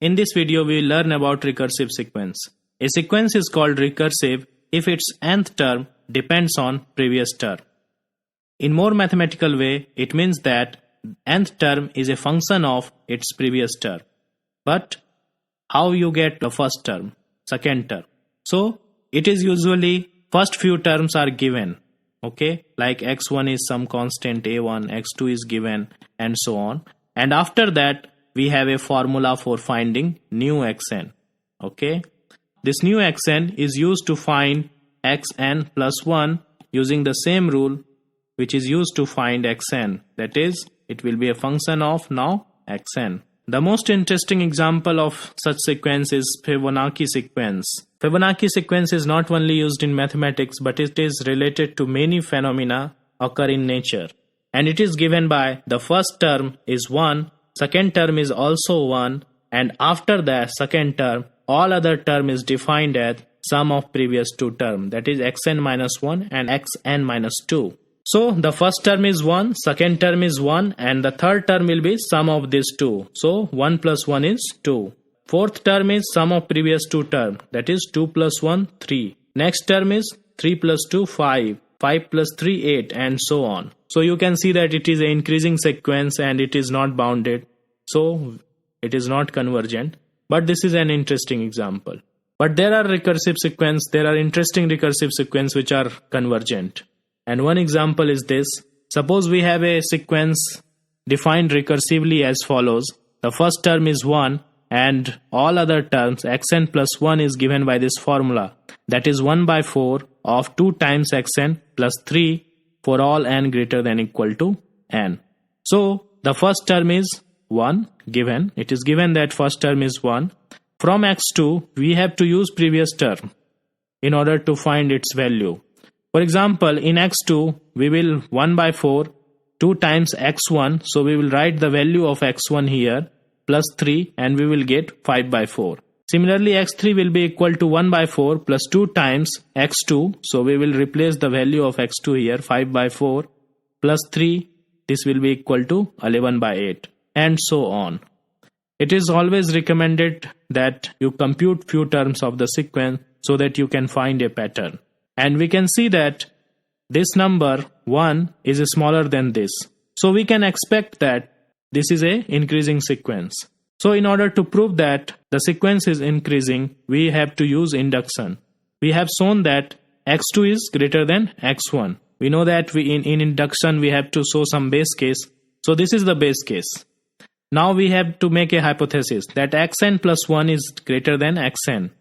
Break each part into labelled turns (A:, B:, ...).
A: In this video, we will learn about recursive sequence. A sequence is called recursive if its nth term depends on previous term. In more mathematical way, it means that nth term is a function of its previous term. But how you get the first term, second term? So it is usually first few terms are given. Okay, like x1 is some constant a1, x2 is given, and so on. And after that, we have a formula for finding new xn. Okay, this new xn is used to find xn plus 1 using the same rule which is used to find xn. That is, it will be a function of now xn. The most interesting example of such sequence is Fibonacci sequence. Fibonacci sequence is not only used in mathematics, but it is related to many phenomena occur in nature. And it is given by the first term is 1, second term is also 1, and after the second term, all other term is defined as sum of previous two term, that is xn minus 1 and xn minus 2. So the first term is 1, second term is 1, and the third term will be sum of these two. So 1 plus 1 is 2. Fourth term is sum of previous two term, that is 2 plus 1, 3. Next term is 3 plus 2, 5. 5 plus 3, 8, and so on. So you can see that it is an increasing sequence and it is not bounded. So it is not convergent. But this is an interesting example. But there are interesting recursive sequence which are convergent. And one example is this. Suppose we have a sequence defined recursively as follows. The first term is 1 and all other terms xn plus 1 is given by this formula. That is 1 by 4 of 2 times xn plus 3 for all n greater than equal to n. So the first term is 1 given. It is given that first term is 1. From x2 we have to use previous term in order to find its value. For example, in x2 we will 1 by 4 2 times x1, so we will write the value of x1 here plus 3 and we will get 5 by 4. Similarly, x3 will be equal to 1 by 4 plus 2 times x2, so we will replace the value of x2 here 5 by 4 plus 3, this will be equal to 11 by 8, and so on. It is always recommended that you compute few terms of the sequence so that you can find a pattern. And we can see that this number 1 is smaller than this. So we can expect that this is a increasing sequence. So in order to prove that the sequence is increasing, we have to use induction. We have shown that x2 is greater than x1. We know that in induction we have to show some base case. So this is the base case. Now we have to make a hypothesis that xn plus 1 is greater than xn.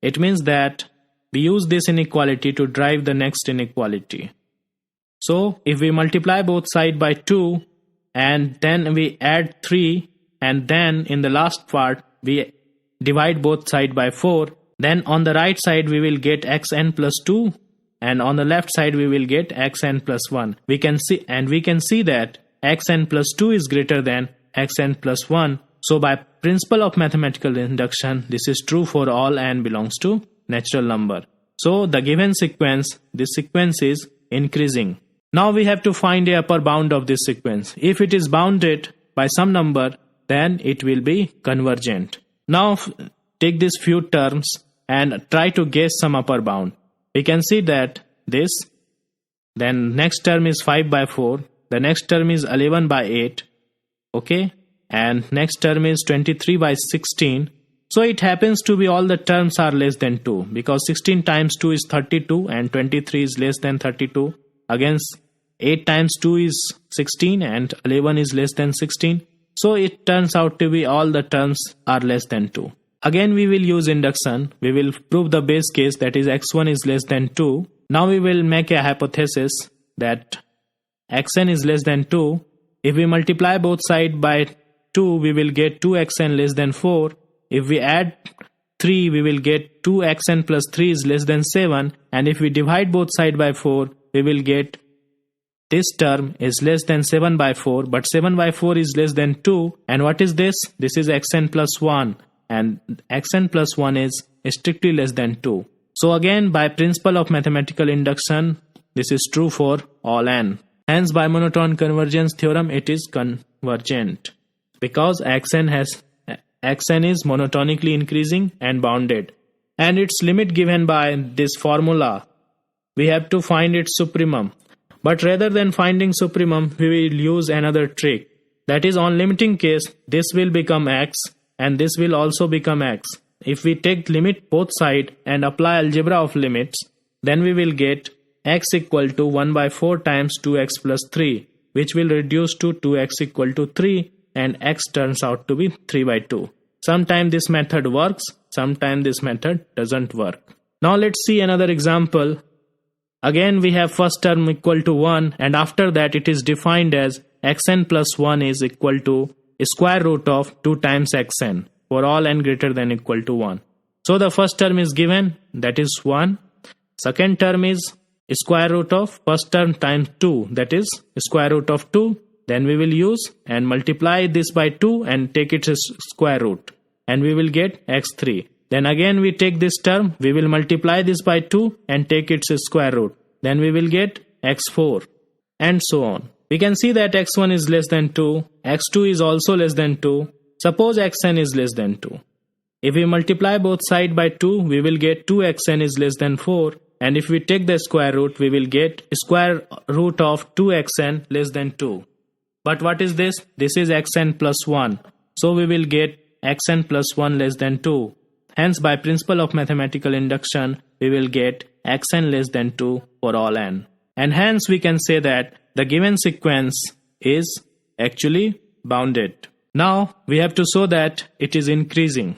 A: It means that we use this inequality to drive the next inequality. So if we multiply both sides by 2 and then we add 3 and then in the last part we divide both sides by 4, then on the right side we will get xn plus 2 and on the left side we will get xn plus 1. We can see that xn plus 2 is greater than xn plus 1. So by principle of mathematical induction, this is true for all n belongs to natural number. So the given sequence, this sequence is increasing. Now we have to find a upper bound of this sequence. If it is bounded by some number, then it will be convergent. Now take these few terms and try to guess some upper bound. We can see that this, then next term is 5 by 4, the next term is 11 by 8, okay, and next term is 23 by 16. So it happens to be all the terms are less than 2 because 16 times 2 is 32 and 23 is less than 32. Against 8 times 2 is 16 and 11 is less than 16. So it turns out to be all the terms are less than 2. Again we will use induction. We will prove the base case, that is x1 is less than 2. Now we will make a hypothesis that xn is less than 2. If we multiply both sides by 2, we will get 2xn less than 4. If we add 3, we will get 2xn plus 3 is less than 7. And if we divide both sides by 4, we will get this term is less than 7 by 4. But 7 by 4 is less than 2. And what is this? This is xn plus 1. And xn plus 1 is strictly less than 2. So again, by principle of mathematical induction, this is true for all n. Hence by monotone convergence theorem, it is convergent. Because xn has xn is monotonically increasing and bounded, and its limit given by this formula. We have to find its supremum. But rather than finding supremum, we will use another trick. That is, on limiting case, this will become x and this will also become x. If we take limit both side and apply algebra of limits, then we will get x equal to 1 by 4 times 2x plus 3, which will reduce to 2x equal to 3, and x turns out to be 3 by 2. Sometimes this method works, sometimes this method doesn't work. Now let's see another example. Again we have first term equal to 1, and after that it is defined as xn plus 1 is equal to square root of 2 times xn for all n greater than equal to 1. So the first term is given, that is 1. Second term is square root of first term times 2, that is square root of 2. Then we will use and multiply this by 2 and take its square root, and we will get x3. Then again we take this term, we will multiply this by 2 and take its square root. Then we will get x4, and so on. We can see that x1 is less than 2, x2 is also less than 2. Suppose xn is less than 2. If we multiply both sides by 2, we will get 2xn is less than 4. And if we take the square root, we will get square root of 2xn less than 2. But what is this? This is xn plus 1. So we will get xn plus 1 less than 2. Hence, by principle of mathematical induction, we will get xn less than 2 for all n. And hence we can say that the given sequence is actually bounded. Now we have to show that it is increasing.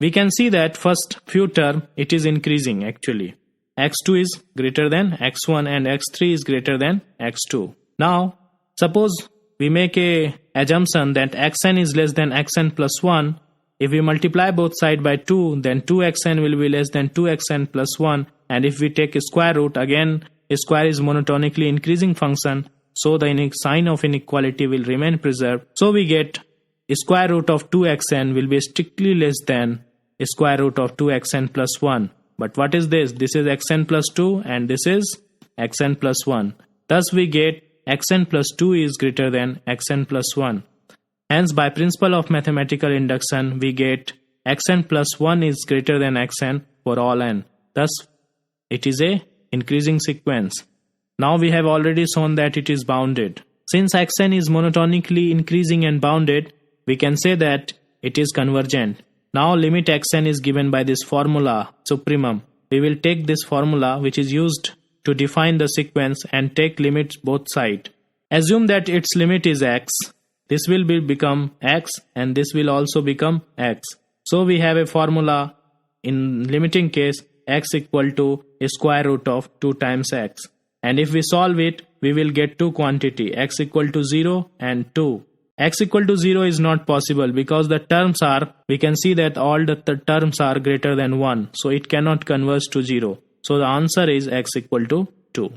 A: We can see that first few term it is increasing actually. x2 is greater than x1 and x3 is greater than x2. Now suppose we make a assumption that xn is less than xn plus 1. If we multiply both sides by 2, then 2xn will be less than 2xn plus 1. And if we take a square root, again a square is monotonically increasing function, so the sign of inequality will remain preserved. So we get a square root of 2xn will be strictly less than a square root of 2xn plus 1. But what is this? This is xn plus 2 and this is xn plus 1. Thus we get xn plus 2 is greater than xn plus 1. Hence, by principle of mathematical induction, we get xn plus 1 is greater than xn for all n. Thus, it is a increasing sequence. Now we have already shown that it is bounded. Since xn is monotonically increasing and bounded, we can say that it is convergent. Now limit xn is given by this formula, supremum. We will take this formula which is used to define the sequence and take limits both sides. Assume that its limit is x. This will become x and this will also become x. So we have a formula in limiting case x equal to a square root of 2 times x. And if we solve it, we will get two quantity x equal to 0 and 2. X equal to 0 is not possible because the terms are, we can see that all the terms are greater than 1. So it cannot converge to 0. So the answer is x equal to 2.